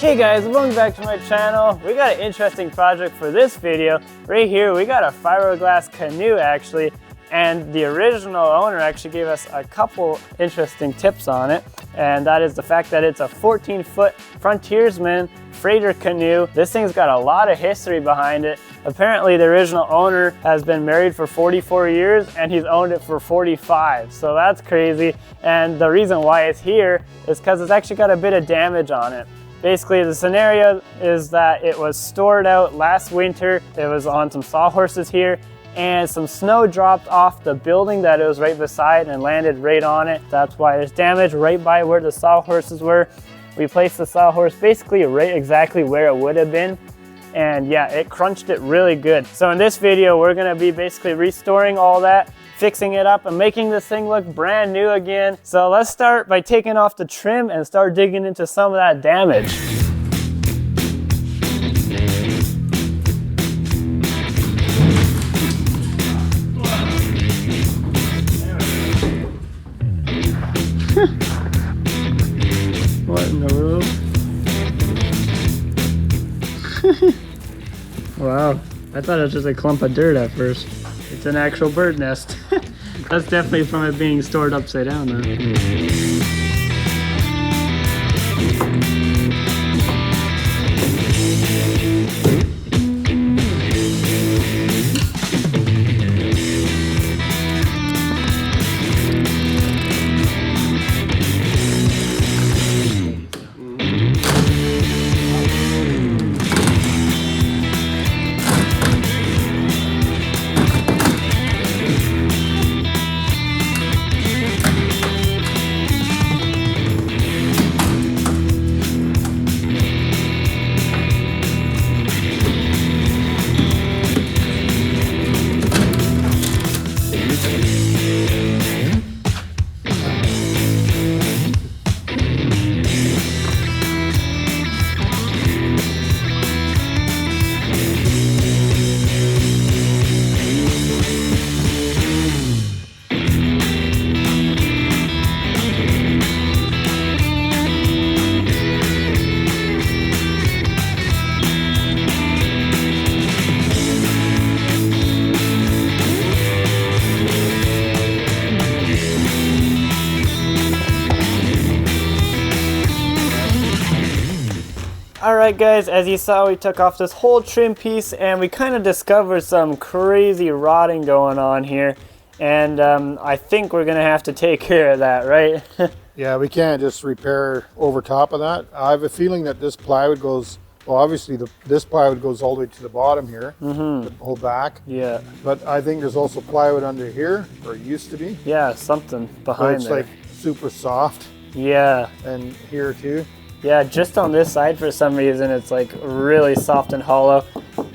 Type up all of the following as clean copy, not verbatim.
Hey guys, welcome back to my channel. We got an interesting project for this video. Right here, we got a fiberglass canoe actually, and the original owner actually gave us a couple interesting tips on it. And that is the fact that it's a 14-foot frontiersman freighter canoe. This thing's got a lot of history behind it. Apparently the original owner has been married for 44 years and he's owned it for 45. So that's crazy. And the reason why it's here is because it's actually got a bit of damage on it. Basically, the scenario is that it was stored out last winter. It was on some sawhorses here, and some snow dropped off the building that it was right beside and landed right on it. That's why there's damage right by where the sawhorses were. We placed the sawhorse basically right exactly where it would have been. And yeah, it crunched it really good. So in this video, we're gonna be basically restoring all that, fixing it up and making this thing look brand new again. So let's start by taking off the trim and start digging into some of that damage. What in the world? Wow, I thought it was just a clump of dirt at first. It's an actual bird nest. That's definitely from it being stored upside down though. Alright guys, as you saw, we took off this whole trim piece and we kind of discovered some crazy rotting going on here. And I think we're going to have to take care of that, right? Yeah, we can't just repair over top of that. I have a feeling that this plywood goes, well obviously this plywood goes all the way to the bottom here, the whole back. Yeah. But I think there's also plywood under here, or it used to be. Yeah, something behind it's there. Like super soft. Yeah. And here too. Yeah, just on this side for some reason it's like really soft and hollow.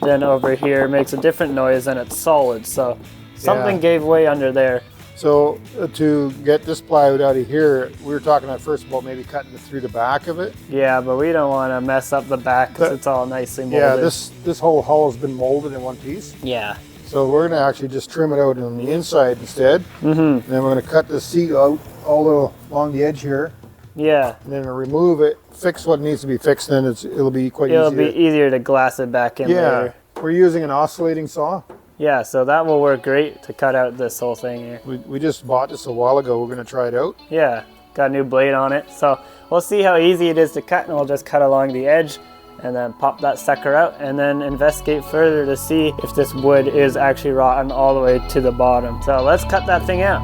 Then over here it makes a different noise and it's solid. So something gave way under there. So to get this plywood out of here, we were talking at first about maybe cutting it through the back of it. Yeah, but we don't want to mess up the back because it's all nicely molded. Yeah, this whole hull has been molded in one piece. Yeah. So we're going to actually just trim it out on the inside instead. And then we're going to cut the seat out all along the edge here. Yeah. And then remove it, fix what needs to be fixed, then it'll be quite easier. It'll be easier to glass it back in later. We're using an oscillating saw. Yeah, so that will work great to cut out this whole thing here. We just bought this a while ago. We're going to try it out. Yeah, got a new blade on it. So we'll see how easy it is to cut, and we'll just cut along the edge and then pop that sucker out and then investigate further to see if this wood is actually rotten all the way to the bottom. So let's cut that thing out.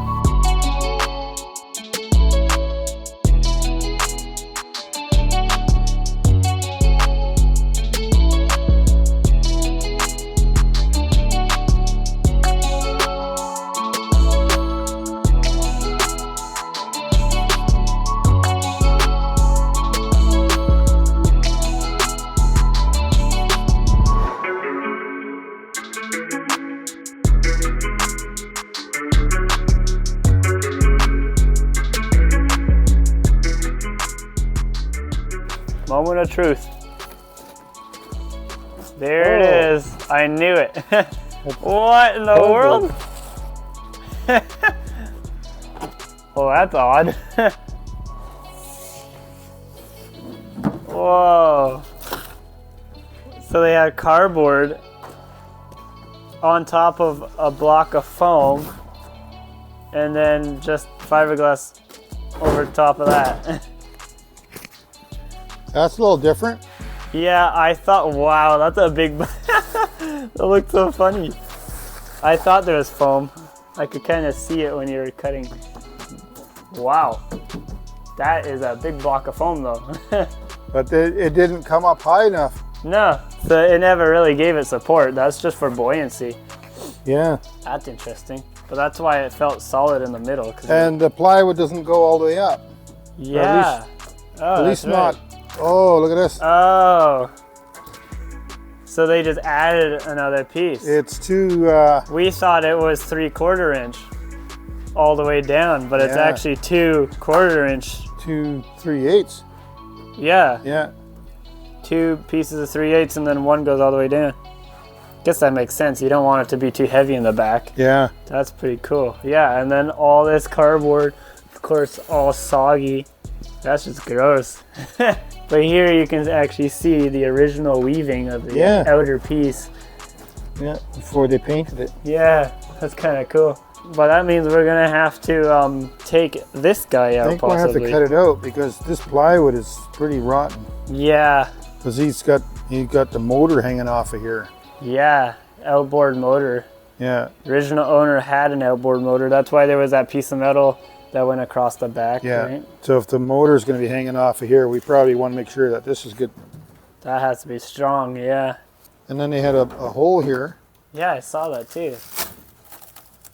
Moment of truth. There it is. I knew it. What in the world? Well, that's odd. Whoa. So they had cardboard on top of a block of foam and then just fiberglass over top of that. That's a little different. Yeah, I thought, wow, that's a big, that looked so funny. I thought there was foam. I could kind of see it when you were cutting. Wow, that is a big block of foam though. But it didn't come up high enough. No, so it never really gave it support. That's just for buoyancy. Yeah. That's interesting. But that's why it felt solid in the middle. And the plywood doesn't go all the way up. Yeah. At least not. Oh, look at this. Oh. So they just added another piece. It's too... We thought it was 3/4 inch all the way down, but it's actually 2/4 inch. 2 3/8. Yeah. Yeah. 2 pieces of 3/8 and then one goes all the way down. Guess that makes sense. You don't want it to be too heavy in the back. Yeah. That's pretty cool. Yeah, and then all this cardboard, of course, all soggy. That's just gross. But here you can actually see the original weaving of the outer piece. Yeah, before they painted it. Yeah, that's kind of cool. But that means we're gonna have to take this guy out. I think we'll have to cut it out because this plywood is pretty rotten. Yeah. Because he's got the motor hanging off of here. Yeah, outboard motor. Yeah. The original owner had an outboard motor. That's why there was that piece of metal that went across the back. Yeah. Right? So if the motor is going to be hanging off of here, we probably want to make sure that this is good. That has to be strong. Yeah. And then they had a hole here. Yeah, I saw that too.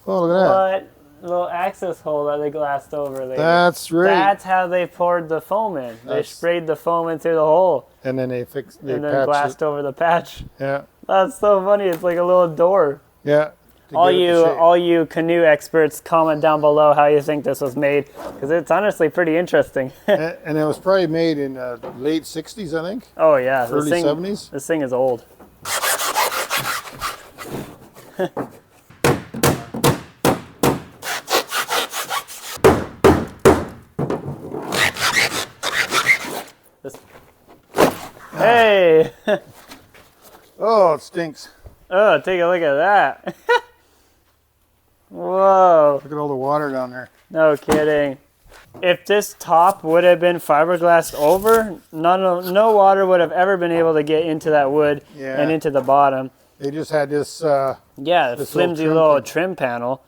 Oh, look at that. What? Little access hole that they glassed over there. That's right. That's how they poured the foam in. They sprayed the foam in through the hole. And then they and then glassed over the patch. Yeah. That's so funny. It's like a little door. Yeah. All you canoe experts, comment down below how you think this was made, because it's honestly pretty interesting. And it was probably made in late 60s, I think. Oh yeah. Early 70s. This thing is old. Hey! Oh, it stinks. Oh, take a look at that. Whoa. Look at all the water down there. No kidding. If this top would have been fiberglassed over, no water would have ever been able to get into that wood and into the bottom. They just had this... this flimsy little trim panel,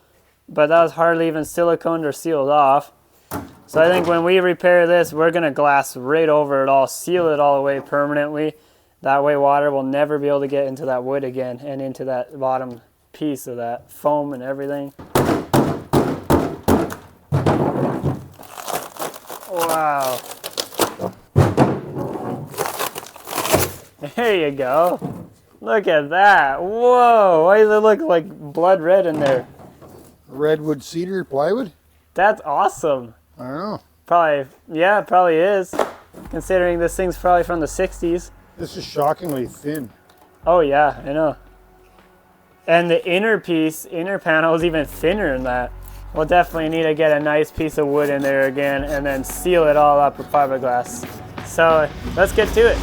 but that was hardly even siliconed or sealed off. So I think when we repair this, we're going to glass right over it all, seal it all away permanently. That way water will never be able to get into that wood again and into that bottom piece of that foam and everything. Wow. There you go. Look at that. Whoa. Why does it look like blood red in there? Redwood cedar plywood? That's awesome. I don't know. Probably, yeah, it probably is. Considering this thing's probably from the 60s. This is shockingly thin. Oh yeah, I know. And the inner panel is even thinner than that. We'll definitely need to get a nice piece of wood in there again and then seal it all up with fiberglass. So let's get to it.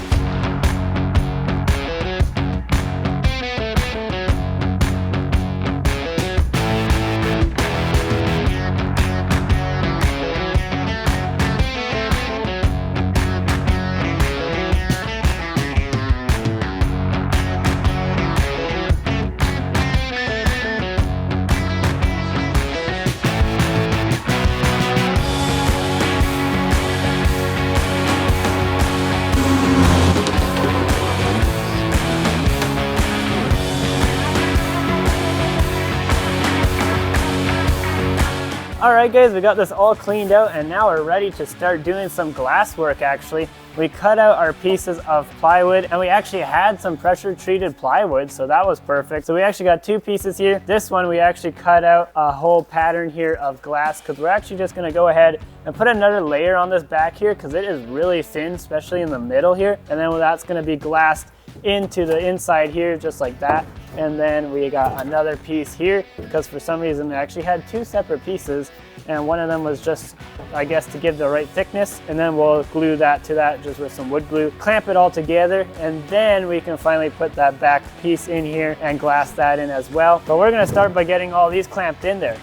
Alright guys, we got this all cleaned out and now we're ready to start doing some glass work actually. We cut out our pieces of plywood and we actually had some pressure treated plywood, so that was perfect. So we actually got 2 pieces here. This one we actually cut out a whole pattern here of glass because we're actually just going to go ahead and put another layer on this back here because it is really thin, especially in the middle here. And then that's going to be glassed into the inside here just like that. And then we got another piece here because for some reason we actually had 2 separate pieces and one of them was just, I guess, to give the right thickness, and then we'll glue that to that just with some wood glue, clamp it all together, and then we can finally put that back piece in here and glass that in as well. But we're gonna start by getting all these clamped in there.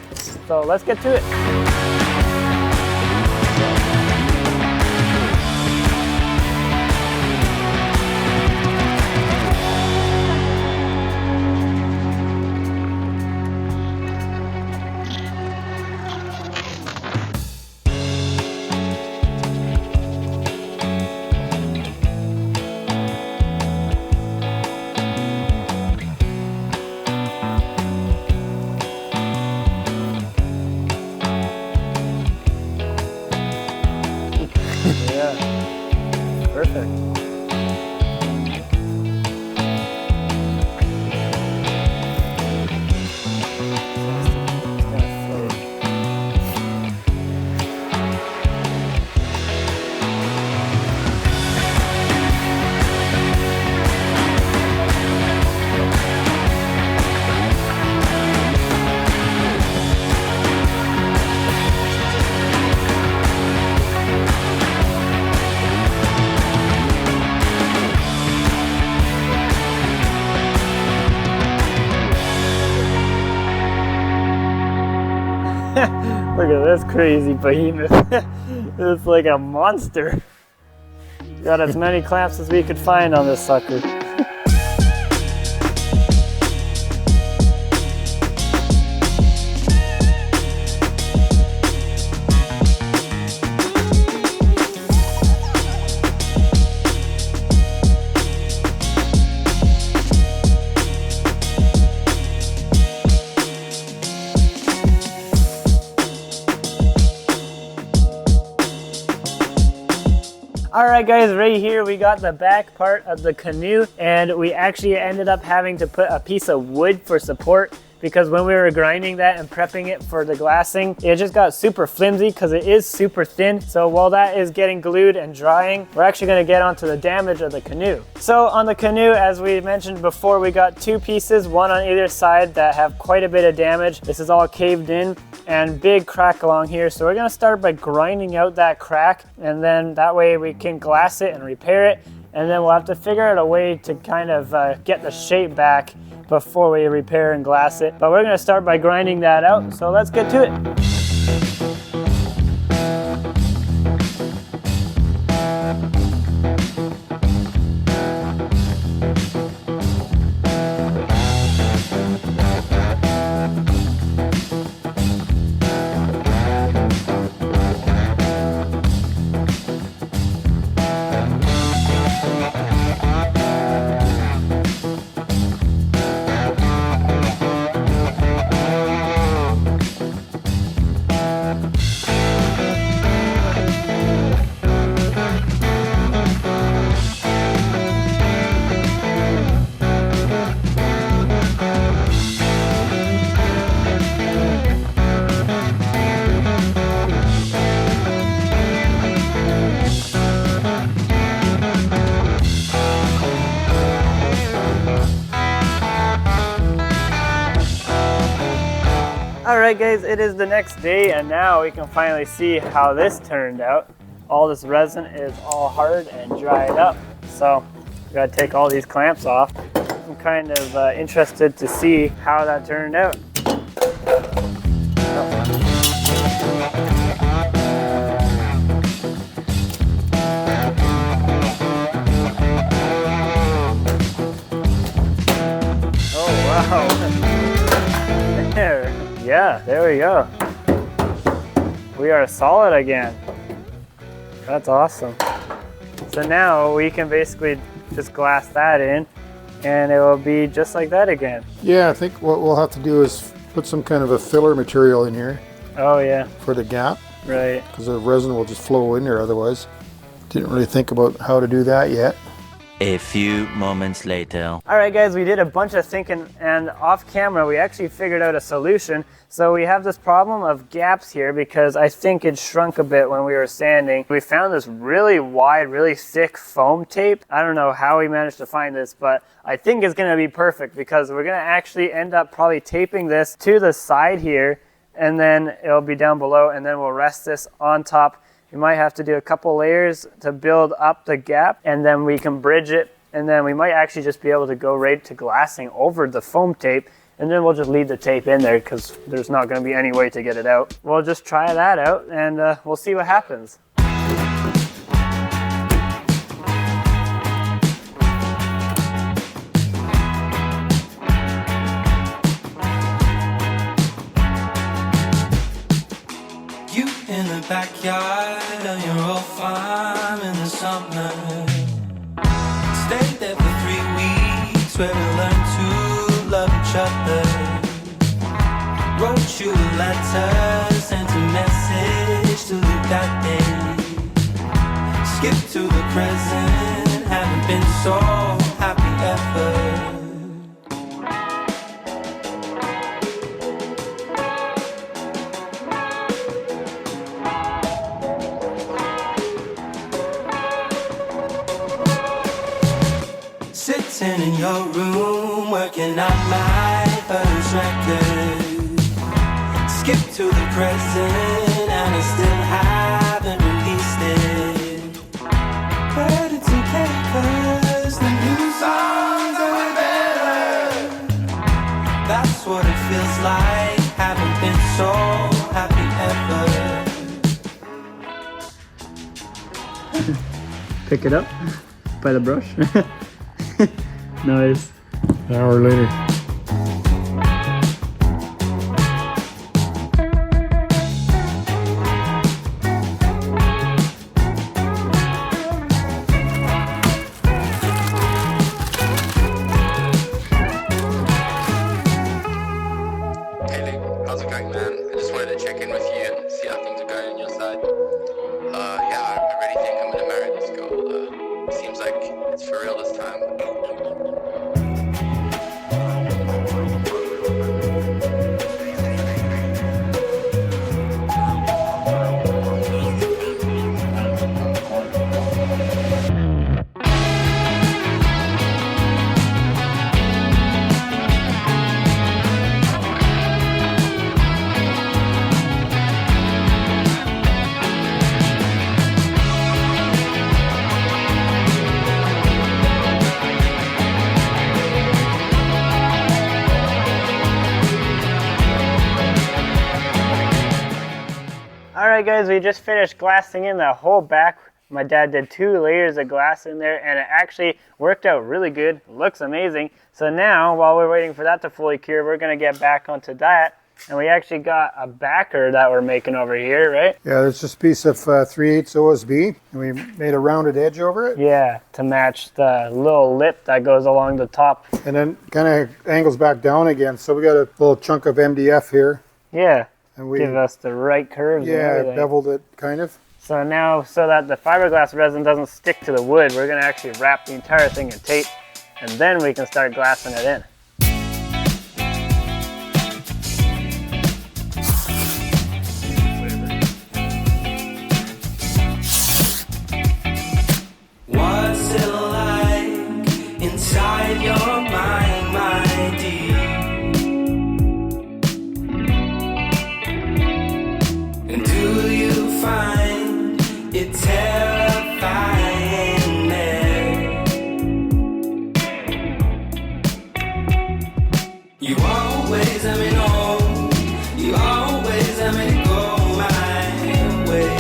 So let's get to it. Yeah, perfect. Look at this crazy behemoth. It's like a monster. Got as many clamps as we could find on this sucker. Alright guys, right here we got the back part of the canoe, and we actually ended up having to put a piece of wood for support because when we were grinding that and prepping it for the glassing, it just got super flimsy because it is super thin. So while that is getting glued and drying, we're actually going to get onto the damage of the canoe. So on the canoe, as we mentioned before, we got two pieces, one on either side, that have quite a bit of damage. This is all caved in and big crack along here. So we're going to start by grinding out that crack, and then that way we can glass it and repair it. And then we'll have to figure out a way to kind of get the shape back before we repair and glass it. But we're going to start by grinding that out. So let's get to it. Alright guys, it is the next day, and now we can finally see how this turned out. All this resin is all hard and dried up, so we gotta take all these clamps off. I'm kind of interested to see how that turned out. Oh wow! There. Yeah, there we go. We are solid again. That's awesome. So now we can basically just glass that in and it will be just like that again. Yeah, I think what we'll have to do is put some kind of a filler material in here. Oh yeah. For the gap. Right. Because the resin will just flow in there otherwise. Didn't really think about how to do that yet. A few moments later. All right guys, we did a bunch of thinking, and off camera we actually figured out a solution. So we have this problem of gaps here because I think it shrunk a bit when we were sanding. We found this really wide, really thick foam tape. I don't know how we managed to find this, but I think it's gonna be perfect because we're gonna actually end up probably taping this to the side here, and then it'll be down below, and then we'll rest this on top. You might have to do a couple layers to build up the gap, and then we can bridge it, and then we might actually just be able to go right to glassing over the foam tape, and then we'll just leave the tape in there because there's not going to be any way to get it out. We'll just try that out, and we'll see what happens. In the backyard of your old farm in the summer, stayed there for 3 weeks where we learned to love each other. Wrote you a letter, sent a message to leave that day. Skip to the present, haven't been so happy ever. Sitting in your room, working on my first record. Skip to the present, and I still haven't released it. But it's okay, 'cause the new songs are way better. That's what it feels like, haven't been so happy ever. Pick it up by the brush. Nice. An hour later. Hey Luke, how's it going, man? I just wanted to check in with you and see how things are going on your side. Yeah, I really think I'm gonna marry this girl. Seems like it's for real this time. Alright guys, we just finished glassing in the whole back. My dad did 2 layers of glass in there, and it actually worked out really good. Looks amazing. So now, while we're waiting for that to fully cure, we're going to get back onto that. And we actually got a backer that we're making over here, right? Yeah, it's just a piece of 3/8 OSB, and we made a rounded edge over it. Yeah, to match the little lip that goes along the top. And then kind of angles back down again. So we got a little chunk of MDF here. Yeah, And we, give us the right curves. And yeah, everything. beveled it kind of. So now, so that the fiberglass resin doesn't stick to the wood, we're going to actually wrap the entire thing in tape, and then we can start glassing it in. What's it like inside your mind, my dear? And do you find it terrifying there? You always have me know, you always have me go my way.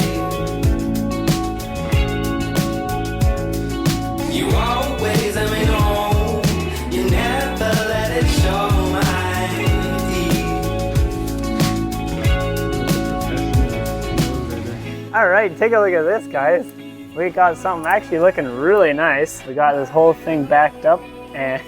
You always have me know, you never let it show my deed. Alright, take a look at this, guys. We got something actually looking really nice. We got this whole thing backed up and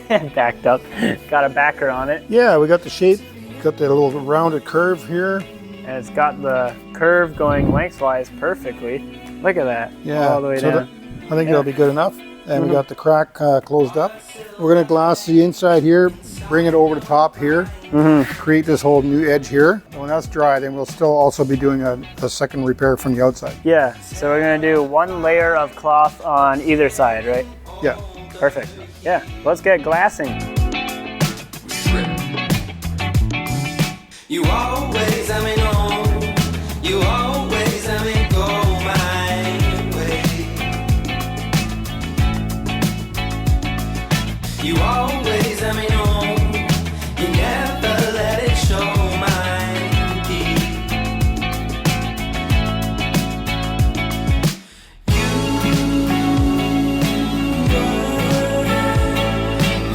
got a backer on it. Yeah, we got the shape, got the little rounded curve here. And it's got the curve going lengthwise perfectly. Look at that, Yeah, all the way so down. I think that'll be good enough. And we got the crack closed up. We're gonna glass the inside here, bring it over the top here, create this whole new edge here. And when that's dry, then we'll still also be doing a second repair from the outside. Yeah, so we're gonna do 1 layer of cloth on either side, right? Yeah. Perfect. Yeah, let's get glassing. You always always let me know. You always let me go my way. You always let me know. You never let it show my deed. You were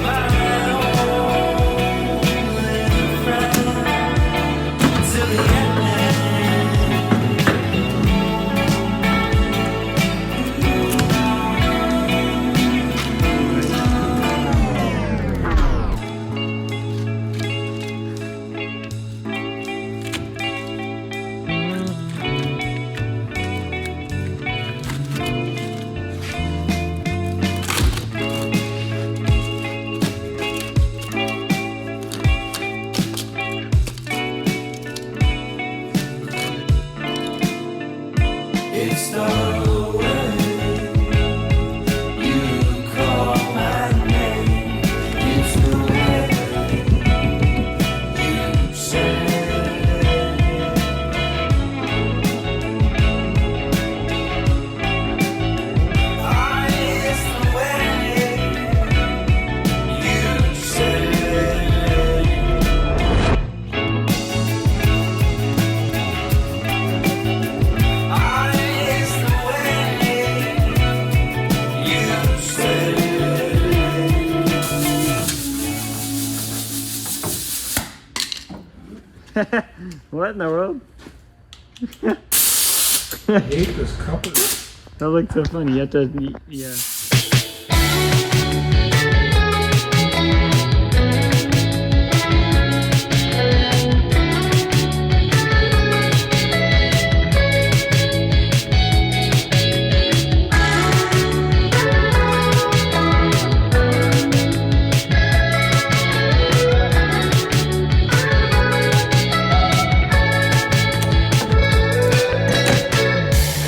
my only friend till the end. It's the way you call my name. It's the way you say. It's the way you say. What in the world? I hate this cover. That looks so funny. You have to, yeah.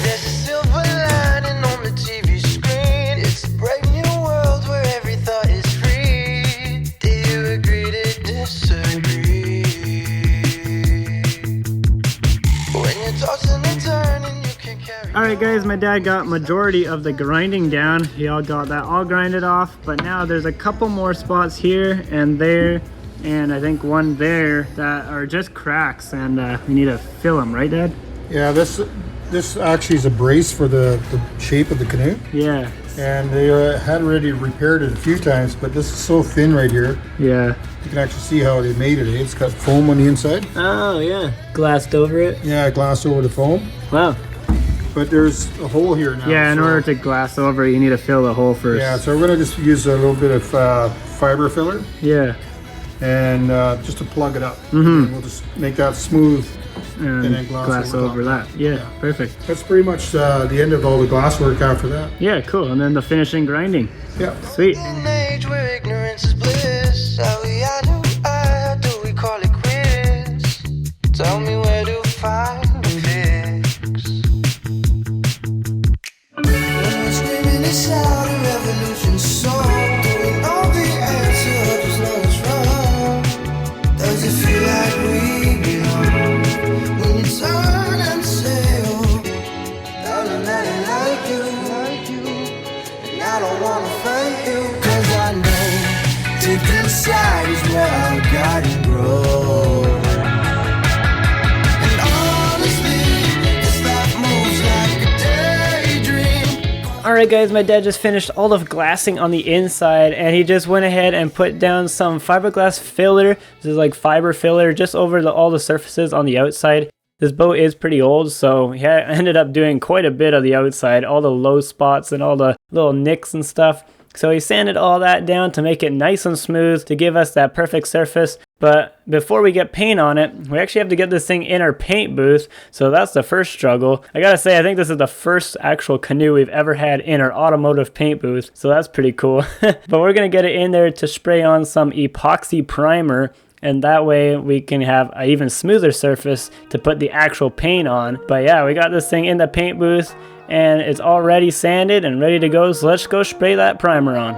There's a silver lining on the TV screen. It's a brave new world where every thought is free. Do you agree to disagree? When you're tossing and turning, you can carry. Alright guys, my dad got majority of the grinding down. He all got that all grinded off, but now there's a couple more spots here and there, and I think one there that are just cracks, and we need to fill them, right Dad? Yeah, this actually is a brace for the shape of the canoe. Yeah. And they had already repaired it a few times, but this is so thin right here. Yeah. You can actually see how they made it. It's got foam on the inside. Oh yeah. Glassed over it? Yeah, glassed over the foam. Wow. But there's a hole here now. Yeah, in so- order to glass over it, you need to fill the hole first. Yeah, so we're gonna just use a little bit of fiber filler Yeah. and just to plug it up. And we'll just make that smooth. And then glass over that. Yeah, perfect. That's pretty much the end of all the glass work after that. Yeah, cool. And then the finishing grinding. Yeah. Sweet. In an age where ignorance is bliss, how do we call it quits? Tell me where to find a fix. When we're screaming this out, a revolution song. Do we know the answer, just know it's wrong? Does it feel like we belong? When you turn and say, oh, darling, I like you, and I don't wanna fight you, 'cause I know deep inside is where our garden grows. And honestly, this life moves like a daydream. Alright guys, my dad just finished all of glassing on the inside, and he just went ahead and put down some fiberglass filler. This is like fiber filler just over all the surfaces on the outside. This boat is pretty old, so he ended up doing quite a bit of the outside, all the low spots and all the little nicks and stuff. So he sanded all that down to make it nice and smooth to give us that perfect surface. But before we get paint on it, we actually have to get this thing in our paint booth. So that's the first struggle. I gotta say, I think this is the first actual canoe we've ever had in our automotive paint booth. So that's pretty cool. But we're gonna get it in there to spray on some epoxy primer. And that way we can have an even smoother surface to put the actual paint on. But yeah, we got this thing in the paint booth and it's already sanded and ready to go. So let's go spray that primer on.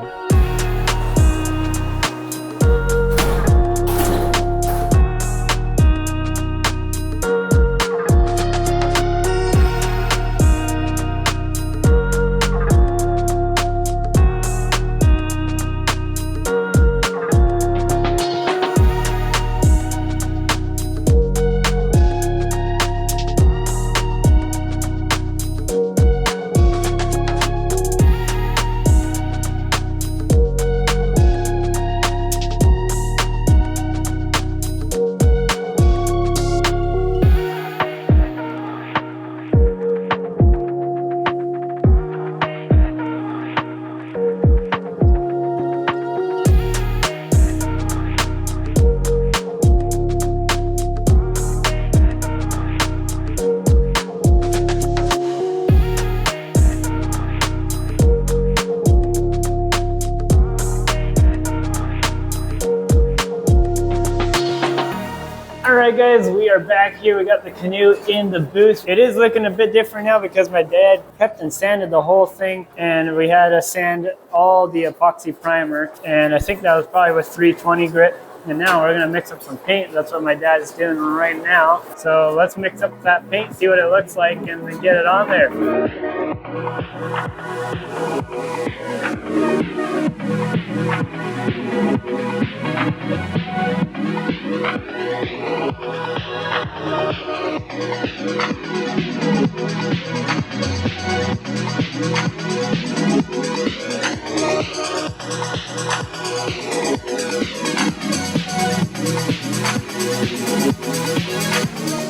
Alright guys, we are back here. We got the Canoe in the booth. It is looking a bit different now because my dad kept and sanded the whole thing, and we had to sand all the epoxy primer, and I think that was probably with 320 grit. And now we're gonna mix up some paint. That's what my dad is doing right now. So let's mix up that paint, see what it looks like, and then get it on there.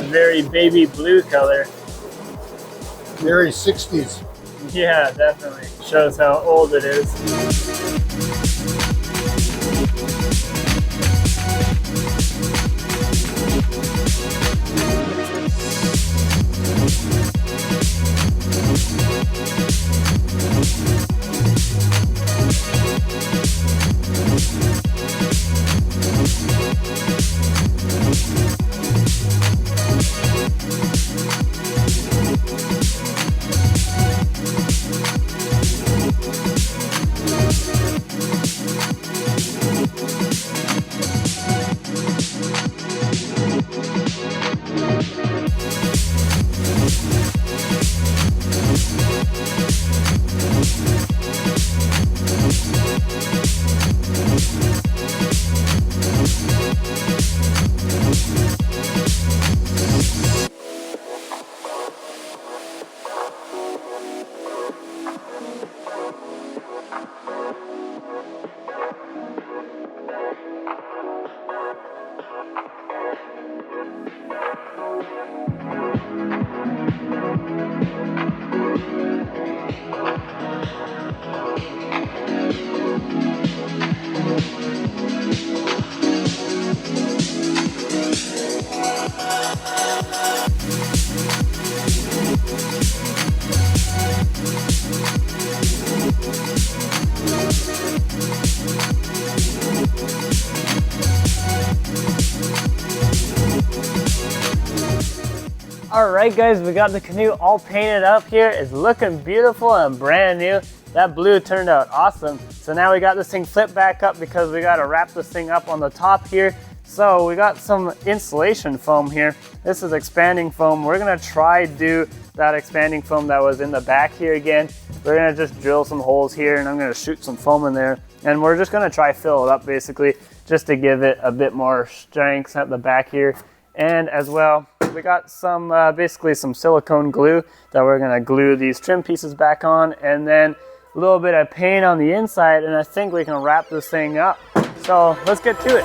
Very baby blue color. Very 60s. Yeah, definitely. Shows how old it is. Alright guys, we got the Canoe all painted up here. It's looking beautiful and brand new. That blue turned out awesome. So now we got this thing flipped back up because we got to wrap this thing up on the top here. So we got some insulation foam here. This is expanding foam. We're gonna try do that expanding foam that was in the back here again. We're gonna just drill some holes here and I'm gonna shoot some foam in there. And we're just gonna try fill it up basically, just to give it a bit more strength at the back here. And as well, we got some basically some silicone glue that we're gonna glue these trim pieces back on, and then a little bit of paint on the inside, and I think we can wrap this thing up. So let's get to it.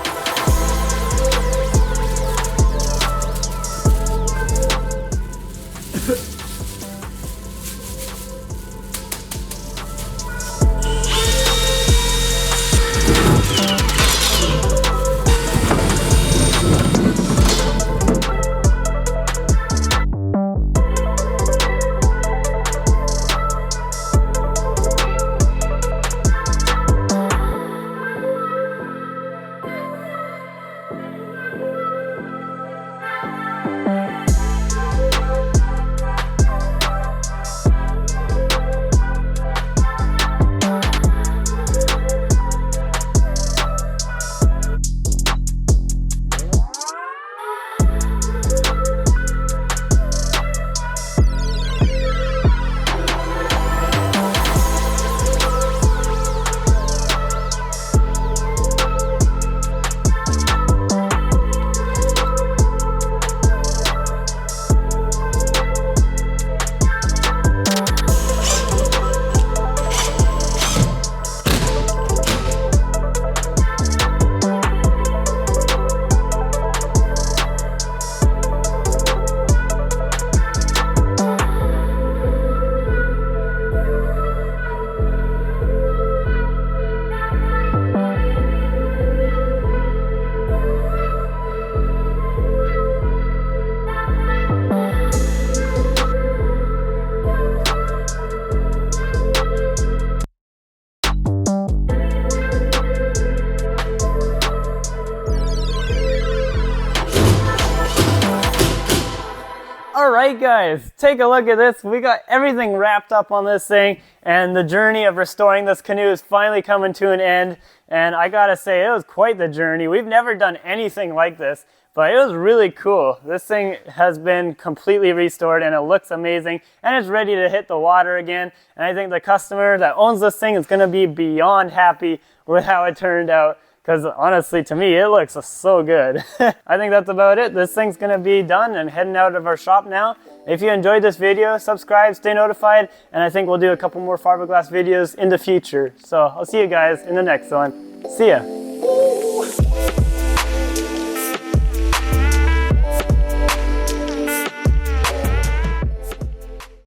right, guys, take a look at this. We got everything wrapped up on this thing, and the journey of restoring this canoe is finally coming to an end. And I gotta say, it was quite the journey. We've never done anything like this, but it was really cool. This thing has been completely restored and it looks amazing, and it's ready to hit the water again. And I think the customer that owns this thing is gonna be beyond happy with how it turned out, because honestly, to me, it looks so good. I think that's about it. This thing's gonna be done and heading out of our shop now. If you enjoyed this video, subscribe, stay notified, and I think we'll do a couple more fiberglass videos in the future. So I'll see you guys in the next one. See ya.